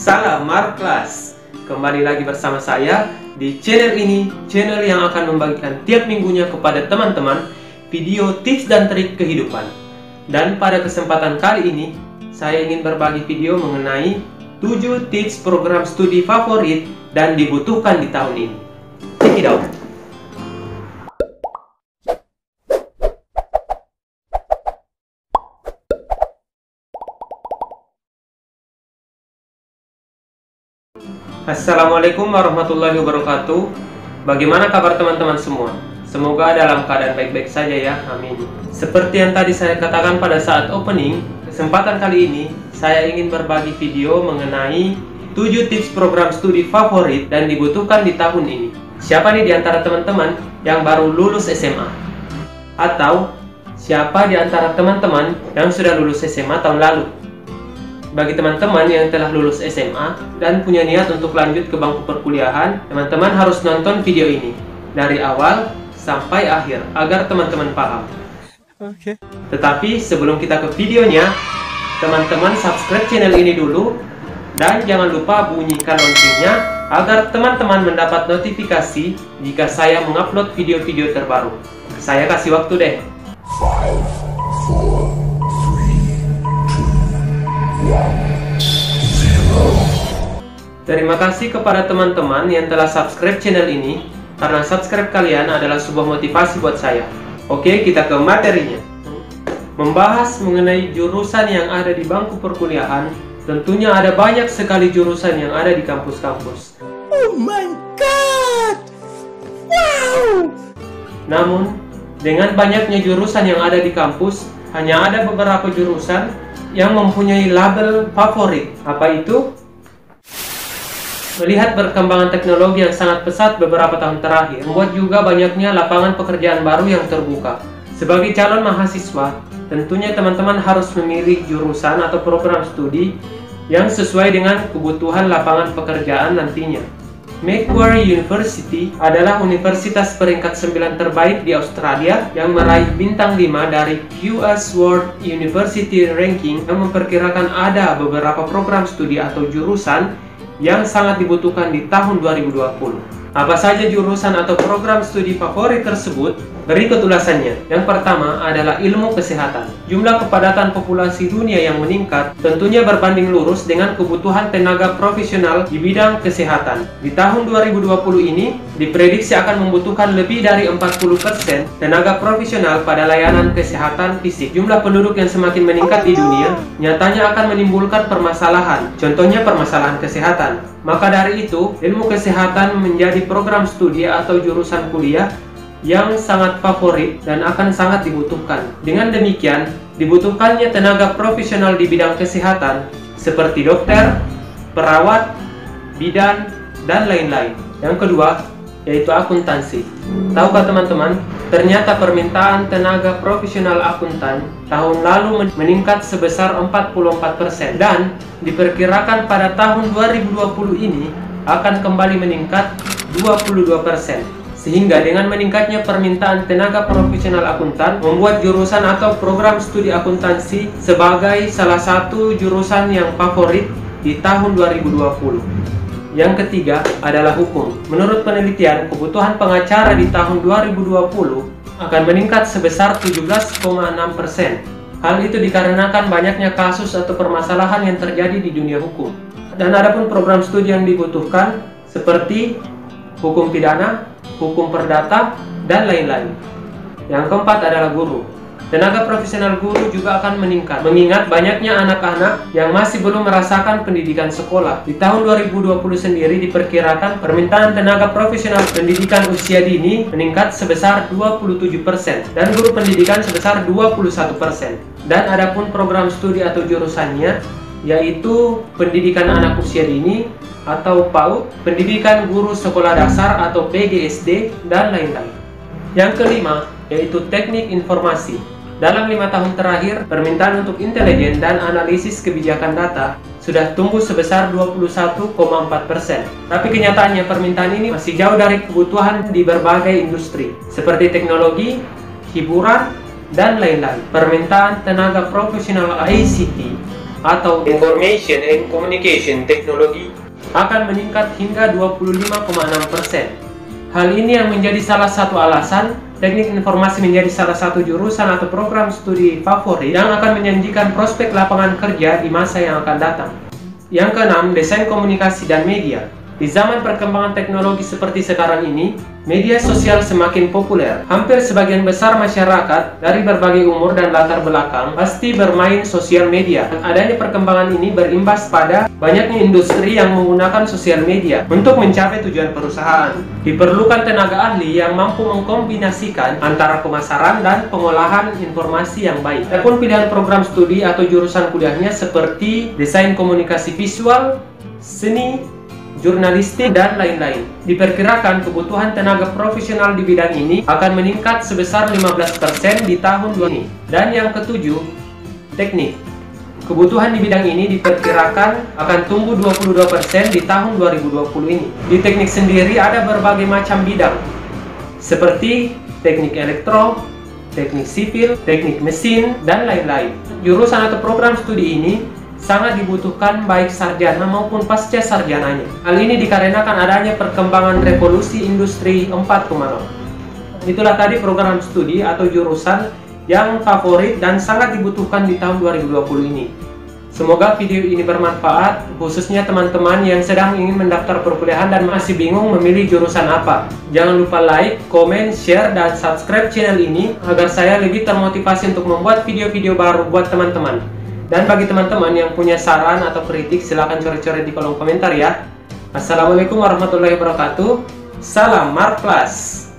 Salam Marklas. Kembali lagi bersama saya di channel ini, channel yang akan membagikan tiap minggunya kepada teman-teman video tips dan trik kehidupan. Dan pada kesempatan kali ini, saya ingin berbagi video mengenai 7 tips program studi favorit dan dibutuhkan di tahun ini. Check it out. Assalamualaikum warahmatullahi wabarakatuh. Bagaimana kabar teman-teman semua? Semoga dalam keadaan baik-baik saja ya, amin. Seperti yang tadi saya katakan pada saat opening, kesempatan kali ini saya ingin berbagi video mengenai 7 tips program studi favorit dan dibutuhkan di tahun ini. Siapa nih di antara teman-teman yang baru lulus SMA? Atau siapa di antara teman-teman yang sudah lulus SMA tahun lalu? Bagi teman-teman yang telah lulus SMA dan punya niat untuk lanjut ke bangku perkuliahan, teman-teman harus nonton video ini dari awal sampai akhir agar teman-teman paham. Oke. Tetapi sebelum kita ke videonya, teman-teman subscribe channel ini dulu dan jangan lupa bunyikan loncengnya agar teman-teman mendapat notifikasi jika saya mengupload video-video terbaru. Saya kasih waktu deh. 5, 4, 3, 2, 1, 0. Terima kasih kepada teman-teman yang telah subscribe channel ini, karena subscribe kalian adalah sebuah motivasi buat saya. Oke, kita ke materinya. Membahas mengenai jurusan yang ada di bangku perkuliahan, tentunya ada banyak sekali jurusan yang ada di kampus-kampus. Oh my god! Wow! Namun, dengan banyaknya jurusan yang ada di kampus, hanya ada beberapa jurusan yang mempunyai label favorit. Apa itu? Melihat perkembangan teknologi yang sangat pesat beberapa tahun terakhir, membuat juga banyaknya lapangan pekerjaan baru yang terbuka. Sebagai calon mahasiswa, tentunya teman-teman harus memilih jurusan atau program studi yang sesuai dengan kebutuhan lapangan pekerjaan nantinya. Macquarie University adalah universitas peringkat 9 terbaik di Australia yang meraih bintang 5 dari QS World University Ranking, yang memperkirakan ada beberapa program studi atau jurusan yang sangat dibutuhkan di tahun 2020. Apa saja jurusan atau program studi favorit tersebut? Berikut ulasannya. Yang pertama adalah ilmu kesehatan. Jumlah kepadatan populasi dunia yang meningkat tentunya berbanding lurus dengan kebutuhan tenaga profesional di bidang kesehatan. Di tahun 2020 ini diprediksi akan membutuhkan lebih dari 40% tenaga profesional pada layanan kesehatan fisik. Jumlah penduduk yang semakin meningkat di dunia nyatanya akan menimbulkan permasalahan, contohnya permasalahan kesehatan. Maka dari itu, ilmu kesehatan menjadi program studi atau jurusan kuliah yang sangat favorit dan akan sangat dibutuhkan. Dengan demikian, dibutuhkannya tenaga profesional di bidang kesehatan seperti dokter, perawat, bidan, dan lain-lain. Yang kedua, yaitu akuntansi. Tahukah teman-teman, ternyata permintaan tenaga profesional akuntan tahun lalu meningkat sebesar 44% dan diperkirakan pada tahun 2020 ini akan kembali meningkat 22%. Sehingga dengan meningkatnya permintaan tenaga profesional akuntan, membuat jurusan atau program studi akuntansi sebagai salah satu jurusan yang favorit di tahun 2020. Yang ketiga adalah hukum. Menurut penelitian, kebutuhan pengacara di tahun 2020 akan meningkat sebesar 17,6%. Hal itu dikarenakan banyaknya kasus atau permasalahan yang terjadi di dunia hukum. Dan adapun program studi yang dibutuhkan seperti hukum pidana, hukum perdata, dan lain-lain. Yang keempat adalah guru. Tenaga profesional guru juga akan meningkat, mengingat banyaknya anak-anak yang masih belum merasakan pendidikan sekolah. Di tahun 2020 sendiri diperkirakan permintaan tenaga profesional pendidikan usia dini meningkat sebesar 27% dan guru pendidikan sebesar 21%. Dan adapun program studi atau jurusannya yaitu pendidikan anak usia dini atau PAUD, pendidikan guru sekolah dasar atau PGSD, dan lain-lain. Yang kelima yaitu teknik informasi. Dalam 5 tahun terakhir, permintaan untuk intelijen dan analisis kebijakan data sudah tumbuh sebesar 21,4%. Tapi kenyataannya permintaan ini masih jauh dari kebutuhan di berbagai industri, seperti teknologi, hiburan, dan lain-lain. Permintaan tenaga profesional ICT atau Information and Communication Technology akan meningkat hingga 25,6%. Hal ini yang menjadi salah satu alasan teknik informasi menjadi salah satu jurusan atau program studi favorit yang akan menjanjikan prospek lapangan kerja di masa yang akan datang. Yang keenam, desain komunikasi dan media. Di zaman perkembangan teknologi seperti sekarang ini, media sosial semakin populer. Hampir sebagian besar masyarakat dari berbagai umur dan latar belakang pasti bermain sosial media. Adanya perkembangan ini berimbas pada banyaknya industri yang menggunakan sosial media untuk mencapai tujuan perusahaan. Diperlukan tenaga ahli yang mampu mengkombinasikan antara pemasaran dan pengolahan informasi yang baik. Adapun pilihan program studi atau jurusan kuliahnya seperti desain komunikasi visual, seni, jurnalistik, dan lain-lain. Diperkirakan kebutuhan tenaga profesional di bidang ini akan meningkat sebesar 15% di tahun ini. Dan yang ketujuh, teknik. Kebutuhan di bidang ini diperkirakan akan tumbuh 22% di tahun 2020 ini. Di teknik sendiri ada berbagai macam bidang, seperti teknik elektro, teknik sipil, teknik mesin, dan lain-lain. Jurusan atau program studi ini sangat dibutuhkan baik sarjana maupun pasca sarjananya. Hal ini dikarenakan adanya perkembangan revolusi industri 4.0. Itulah tadi program studi atau jurusan yang favorit dan sangat dibutuhkan di tahun 2020 ini. Semoga video ini bermanfaat, khususnya teman-teman yang sedang ingin mendaftar perkuliahan dan masih bingung memilih jurusan apa. Jangan lupa like, komen, share, dan subscribe channel ini agar saya lebih termotivasi untuk membuat video-video baru buat teman-teman. Dan bagi teman-teman yang punya saran atau kritik, silahkan coret-coret di kolom komentar ya. Assalamualaikum warahmatullahi wabarakatuh. Salam Mark Plus.